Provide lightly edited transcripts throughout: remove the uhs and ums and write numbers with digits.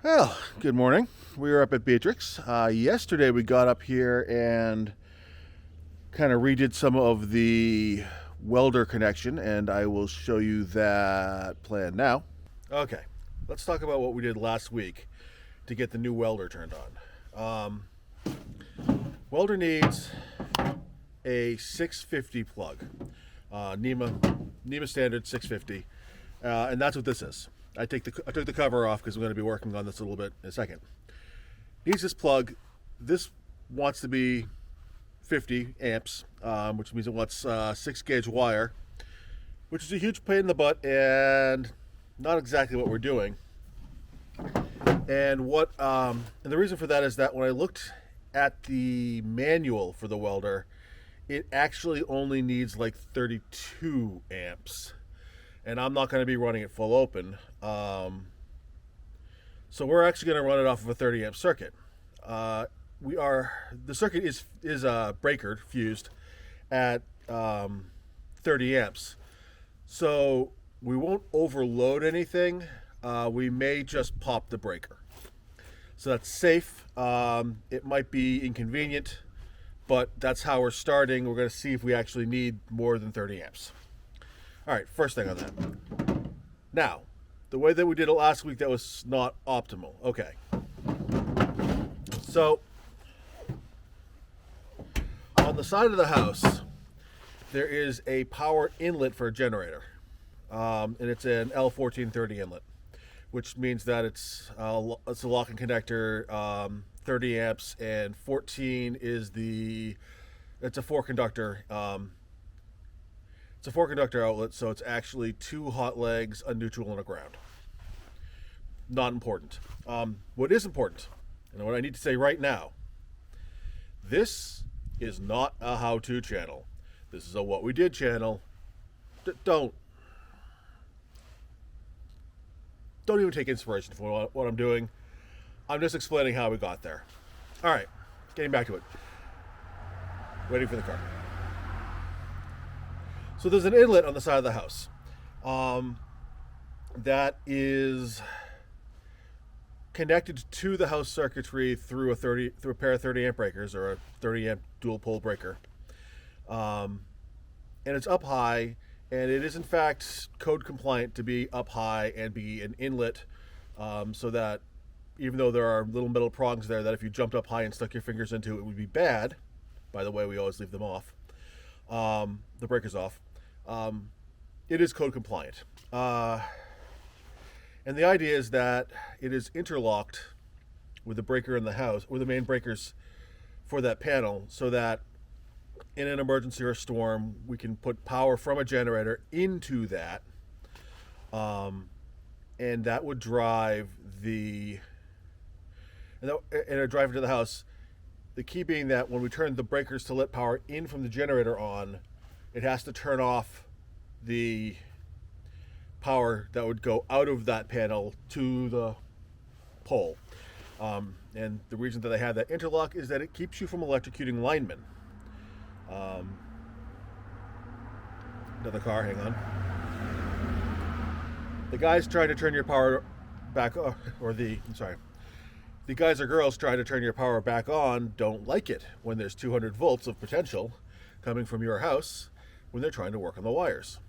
Well, good morning. We were up at Beatrix. Yesterday we got up here and kind of redid some of the welder connection, and I will show you that plan now. Okay, let's talk about what we did last week to get the new welder turned on. Welder needs a 650 plug, NEMA standard 650, and that's what this is. I took the cover off because I'm going to be working on this a little bit in a second. Needs this plug. This wants to be 50 amps, which means it wants 6-gauge wire, which is a huge pain in the butt and not exactly what we're doing. And and the reason for that is that when I looked at the manual for the welder, it actually only needs like 32 amps. And I'm not going to be running it full open. So we're actually going to run it off of a 30 amp circuit. The circuit is breaker fused at 30 amps. So we won't overload anything. We may just pop the breaker. So that's safe. It might be inconvenient, but that's how we're starting. We're going to see if we actually need more than 30 amps. All right, first thing on that. Now, the way that we did it last week, that was not optimal. Okay. So, on the side of the house, there is a power inlet for a generator. And it's an L1430 inlet, which means that it's a lock and connector, 30 amps, and 14 is it's a four conductor. It's a four conductor outlet, so it's actually 2 hot legs, a neutral, and a ground. Not important. What is important, and what I need to say right now, this is not a how-to channel. This is a what we did channel. Don't even take inspiration for what I'm doing. I'm just explaining how we got there. All right, getting back to it. Waiting for the car. So there's an inlet on the side of the house that is connected to the house circuitry through a pair of 30 amp breakers, or a 30 amp dual pole breaker, and it's up high, and it is in fact code compliant to be up high and be an inlet, so that even though there are little metal prongs there that if you jumped up high and stuck your fingers into, it would be bad. By the way, we always leave them off, the breakers off. It is code compliant. And the idea is that it is interlocked with the breaker in the house, or the main breakers for that panel, so that in an emergency or storm, we can put power from a generator into that. And that would drive and it would drive into the house. The key being that when we turn the breakers to let power in from the generator on, it has to turn off the power that would go out of that panel to the pole. And the reason that I have that interlock is that it keeps you from electrocuting linemen. Another car, hang on. The guys trying to turn your power back on, the guys or girls trying to turn your power back on don't like it when there's 200 volts of potential coming from your house when they're trying to work on the wires.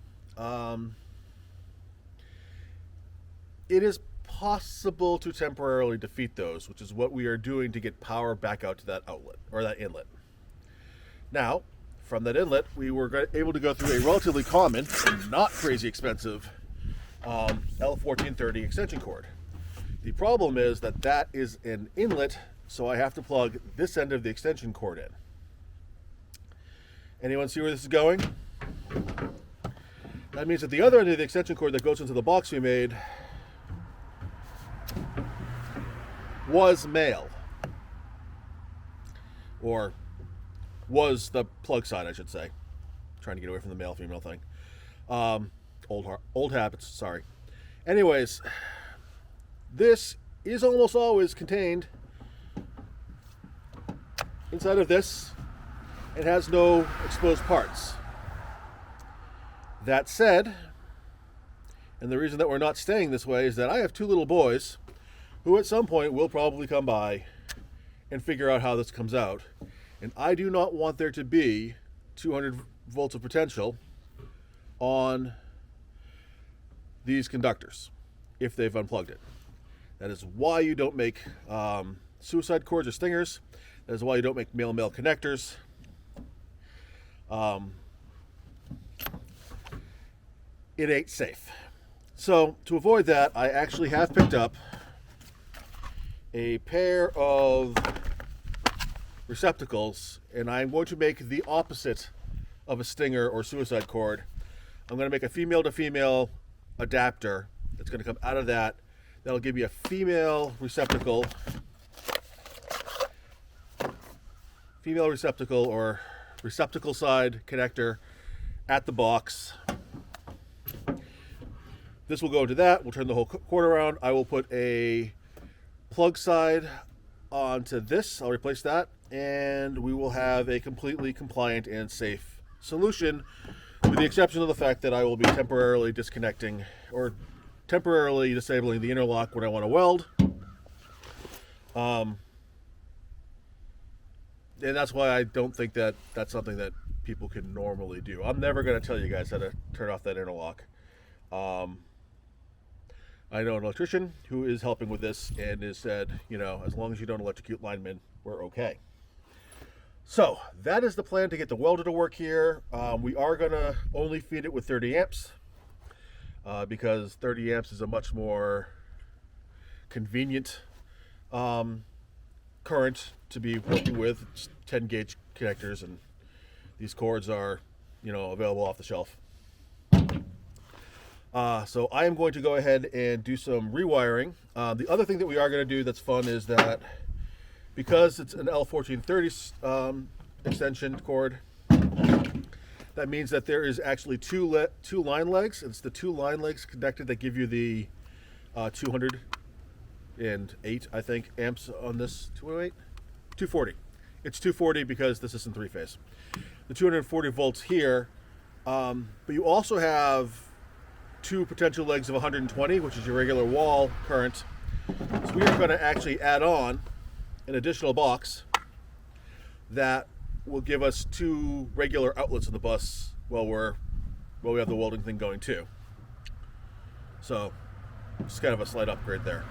It is possible to temporarily defeat those, which is what we are doing to get power back out to that outlet, or that inlet. Now, from that inlet, we were able to go through a relatively common and not crazy expensive L1430 extension cord. The problem is that is an inlet, so I have to plug this end of the extension cord in. Anyone see where this is going? That means that the other end of the extension cord that goes into the box we made was male. Or was the plug side, I should say. Trying to get away from the male-female thing. Old habits, sorry. Anyways, this is almost always contained inside of this. It has no exposed parts. That said, and the reason that we're not staying this way is that I have 2 little boys who at some point will probably come by and figure out how this comes out. And I do not want there to be 200 volts of potential on these conductors if they've unplugged it. That is why you don't make suicide cords or stingers. That is why you don't make male-male connectors. It ain't safe. So to avoid that, I actually have picked up a pair of receptacles, and I'm going to make the opposite of a stinger or suicide cord. I'm going to make a female to female adapter that's going to come out of that. That'll give me a female receptacle or receptacle side connector at the box. This will go into that. We'll turn the whole cord around. I will put a plug side onto this. I'll replace that, and we will have a completely compliant and safe solution, with the exception of the fact that I will be temporarily disconnecting or temporarily disabling the interlock when I want to weld. And that's why I don't think that that's something that people can normally do. I'm never going to tell you guys how to turn off that interlock. I know an electrician who is helping with this and has said, you know, as long as you don't electrocute linemen, we're okay. So that is the plan to get the welder to work here. We are going to only feed it with 30 amps because 30 amps is a much more convenient current to be working with. It's 10 gauge connectors, and these cords are, you know, available off the shelf. So I am going to go ahead and do some rewiring. The other thing that we are going to do that's fun is that because it's an L1430 extension cord, that means that there is actually two line legs. It's the two line legs connected that give you the 208, I think, amps on this. 208? 240. It's 240 because this is in three-phase. The 240 volts here, but you also have two potential legs of 120, which is your regular wall current. So we are going to actually add on an additional box that will give us two regular outlets in the bus while we have the welding thing going too. So it's kind of a slight upgrade there.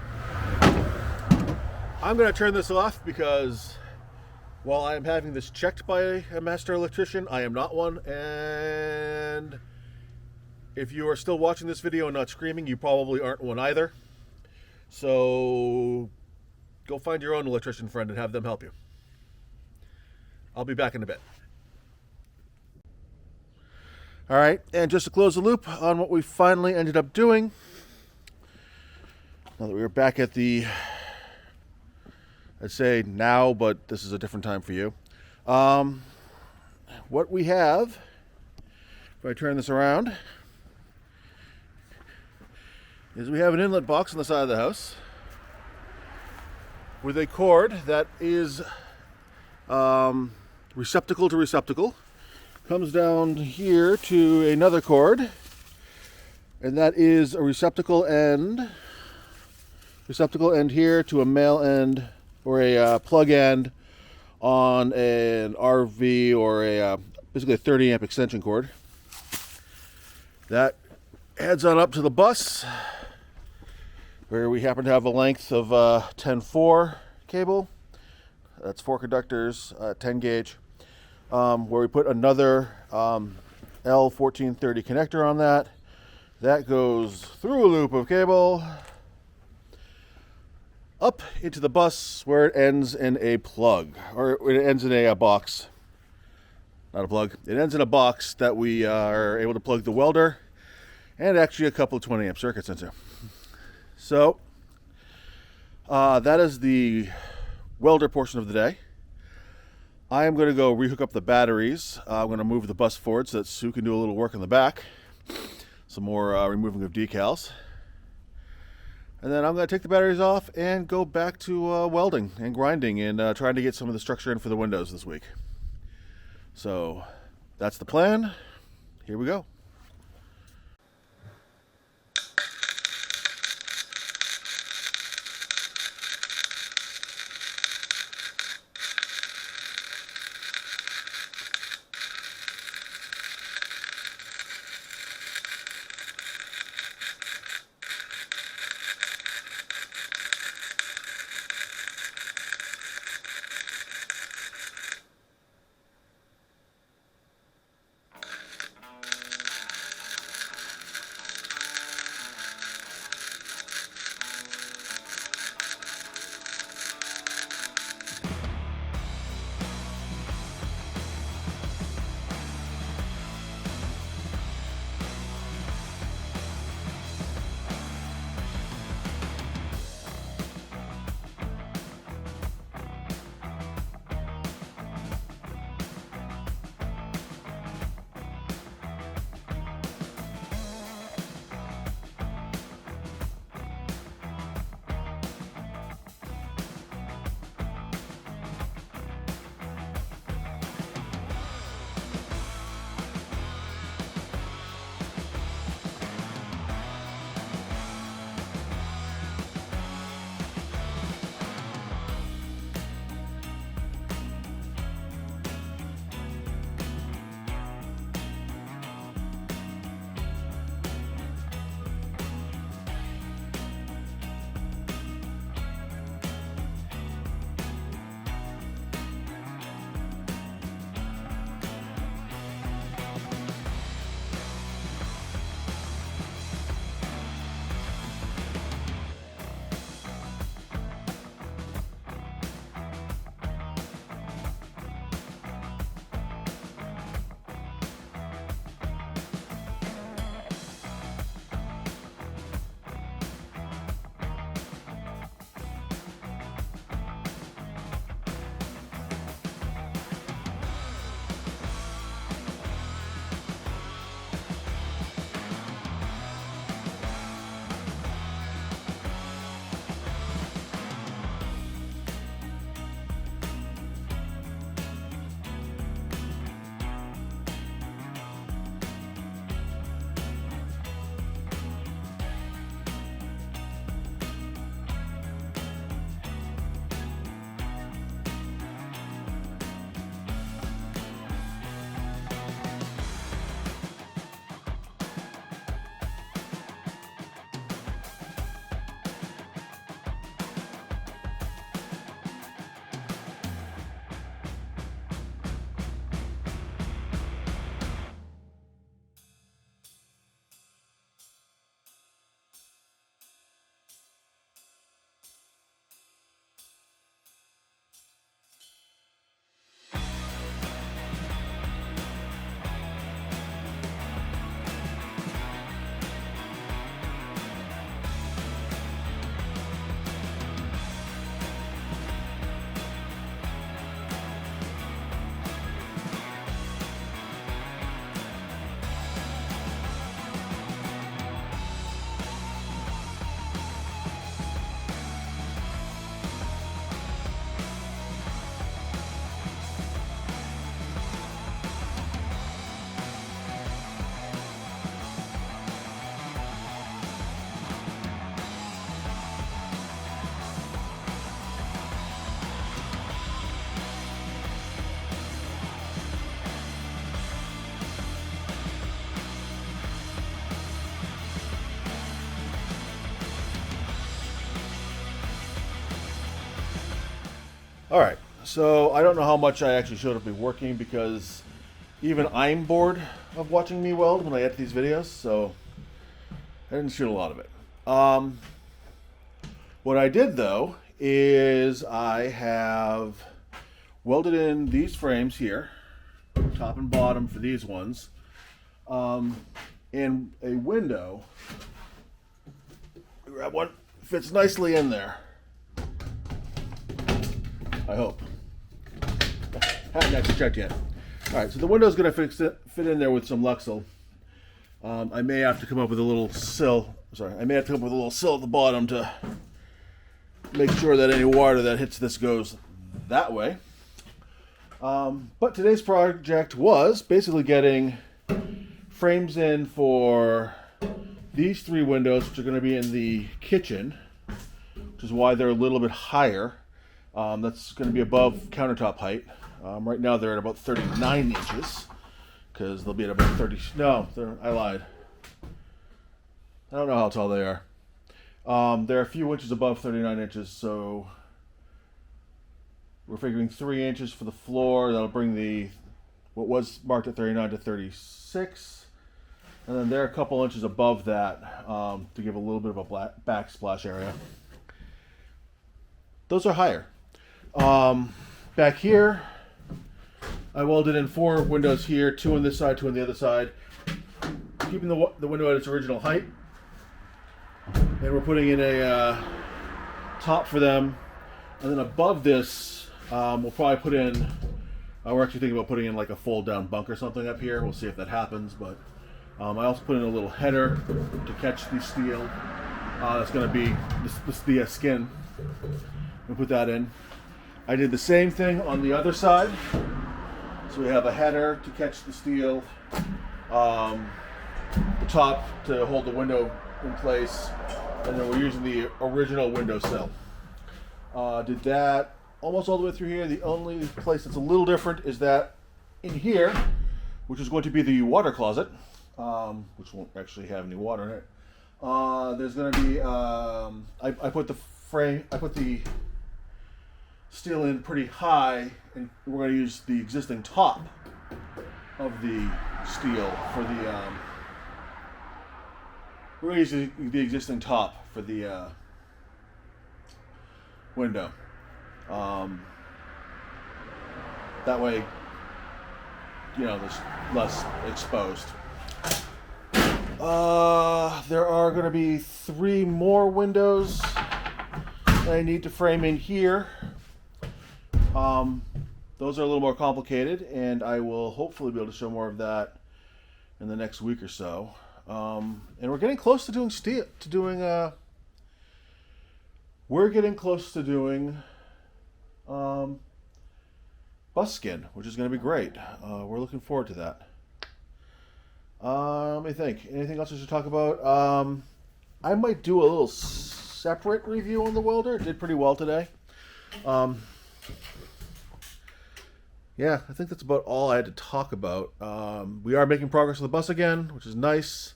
I'm going to turn this off because while I am having this checked by a master electrician, I am not one, and if you are still watching this video and not screaming, you probably aren't one either. So go find your own electrician friend and have them help you. I'll be back in a bit. All right, and just to close the loop on what we finally ended up doing, now that we're back at the, I'd say now, but this is a different time for you. What we have, if I turn this around, is we have an inlet box on the side of the house with a cord that is receptacle to receptacle, comes down here to another cord, and that is a receptacle end here to a male end or a plug end on an RV or basically a 30 amp extension cord. That heads on up to the bus, where we happen to have a length of 10-4 cable. That's 4 conductors, 10 gauge, where we put another L1430 connector on that. That goes through a loop of cable up into the bus where it ends in a plug, or it ends in a box. Not a plug. It ends in a box that we are able to plug the welder and actually a couple of 20 amp circuits into. So that is the welder portion of the day. I am going to go rehook up the batteries. I'm going to move the bus forward so that Sue can do a little work in the back. Some more removing of decals. And then I'm going to take the batteries off and go back to welding and grinding and trying to get some of the structure in for the windows this week. So that's the plan. Here we go. All right, so I don't know how much I actually showed up be working because even I'm bored of watching me weld when I edit these videos, so I didn't shoot a lot of it. What I did though is I have welded in these frames here, top and bottom for these ones, and a window. Grab one, fits nicely in there. I hope. Haven't actually checked yet. All right, so the window's going to fit in there with some Luxel. I may have to come up with a little sill. Sorry, I may have to come up with a little sill at the bottom to make sure that any water that hits this goes that way. But today's project was basically getting frames in for these three windows, which are going to be in the kitchen, which is why they're a little bit higher. That's going to be above countertop height. Right now they're at about 39 inches, because they'll be at about 30. No, I lied. I don't know how tall they are. They're a few inches above 39 inches, so we're figuring 3 inches for the floor. That'll bring what was marked at 39 to 36. And then they're a couple inches above that to give a little bit of a backsplash area. Those are higher. Back here, I welded in 4 windows here, 2 on this side, 2 on the other side, keeping the window at its original height. And we're putting in a top for them. And then above this, we'll probably put in, we're actually thinking about putting in like a fold down bunk or something up here. We'll see if that happens. But I also put in a little header to catch the steel. That's going to be the skin. We'll put that in. I did the same thing on the other side. So we have a header to catch the steel, the top to hold the window in place, and then we're using the original window sill. Did that almost all the way through here. The only place that's a little different is that in here, which is going to be the water closet, which won't actually have any water in it. There's going to be, I put the steel in pretty high, and we're going to use the existing top of the steel for the, we're going to use the existing top for the window. That way, there's less exposed. There are going to be 3 more windows that I need to frame in here. Those are a little more complicated, and I will hopefully be able to show more of that in the next week or so. And we're getting close to doing bus skin, which is going to be great. We're looking forward to that. Let me think. Anything else I should talk about? I might do a little separate review on the welder. It did pretty well today. Yeah, I think that's about all I had to talk about. We are making progress on the bus again, which is nice.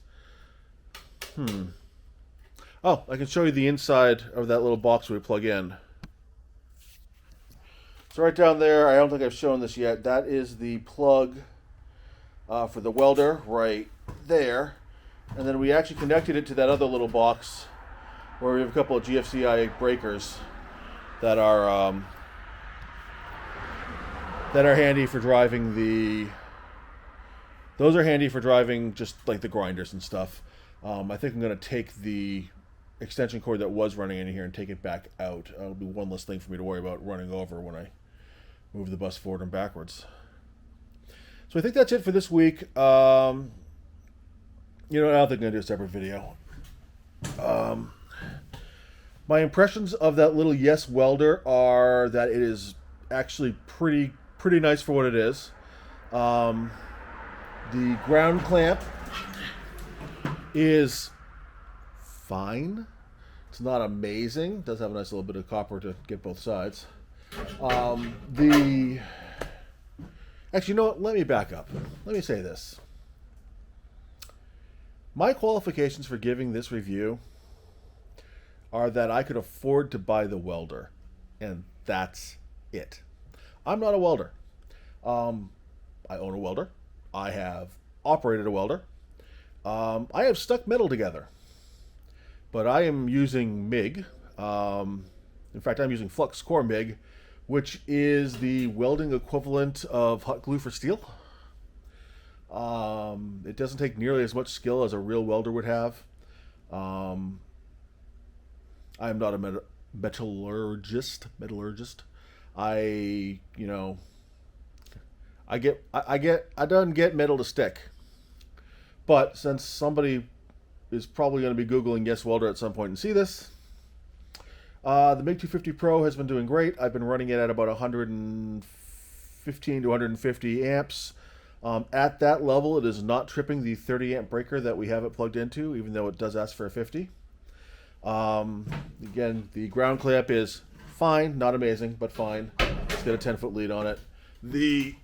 Oh, I can show you the inside of that little box we plug in. So right down there, I don't think I've shown this yet. That is the plug for the welder right there. And then we actually connected it to that other little box where we have a couple of GFCI breakers that are handy for driving those are handy for driving just like the grinders and stuff. I think I'm going to take the extension cord that was running in here and take it back out. It'll be one less thing for me to worry about running over when I move the bus forward and backwards. So I think that's it for this week. I don't think I'm going to do a separate video. My impressions of that little Yes Welder are that it is actually pretty nice for what it is. The ground clamp is fine. It's not amazing. It does have a nice little bit of copper to get both sides. Actually, you know what? Let me back up. Let me say this. My qualifications for giving this review are that I could afford to buy the welder, and that's it. I'm not a welder. I own a welder. I have operated a welder. I have stuck metal together. But I am using MIG. In fact, I'm using flux core MIG, which is the welding equivalent of hot glue for steel. It doesn't take nearly as much skill as a real welder would have. I am not a metallurgist. I don't get metal to stick. But since somebody is probably going to be Googling Yes Welder at some point and see this, the MIG-250 Pro has been doing great. I've been running it at about 115 to 150 amps. At that level, it is not tripping the 30 amp breaker that we have it plugged into, even though it does ask for a 50. Again, the ground clamp is fine, not amazing, but fine. It's got a 10-foot lead on it. The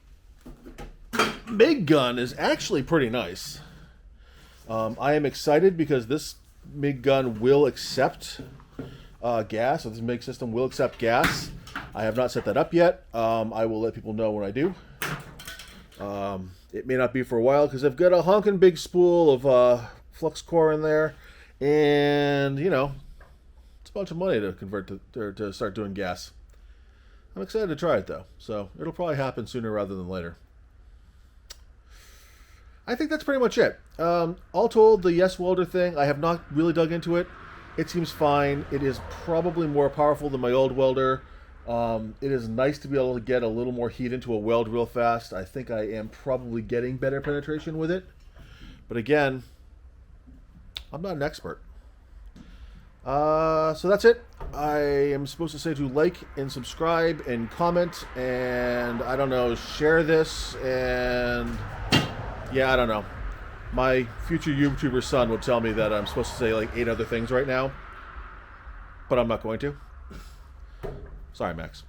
MIG gun is actually pretty nice. I am excited because this MIG gun will accept gas, so this MIG system will accept gas. I have not set that up yet. I will let people know when I do. It may not be for a while because I've got a honking big spool of flux core in there, and it's a bunch of money to convert to start doing gas. I'm excited to try it though, so it'll probably happen sooner rather than later. I think that's pretty much it. All told, the Yes Welder thing, I have not really dug into it. It seems fine. It is probably more powerful than my old welder. It is nice to be able to get a little more heat into a weld real fast. I think I am probably getting better penetration with it. But again, I'm not an expert. So that's it. I am supposed to say to like and subscribe and comment and, I don't know, share this and... yeah, I don't know. My future YouTuber son will tell me that I'm supposed to say like 8 other things right now. But I'm not going to. Sorry, Max.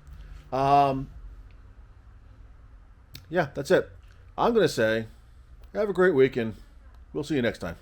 Yeah, that's it. I'm going to say, have a great weekend. We'll see you next time.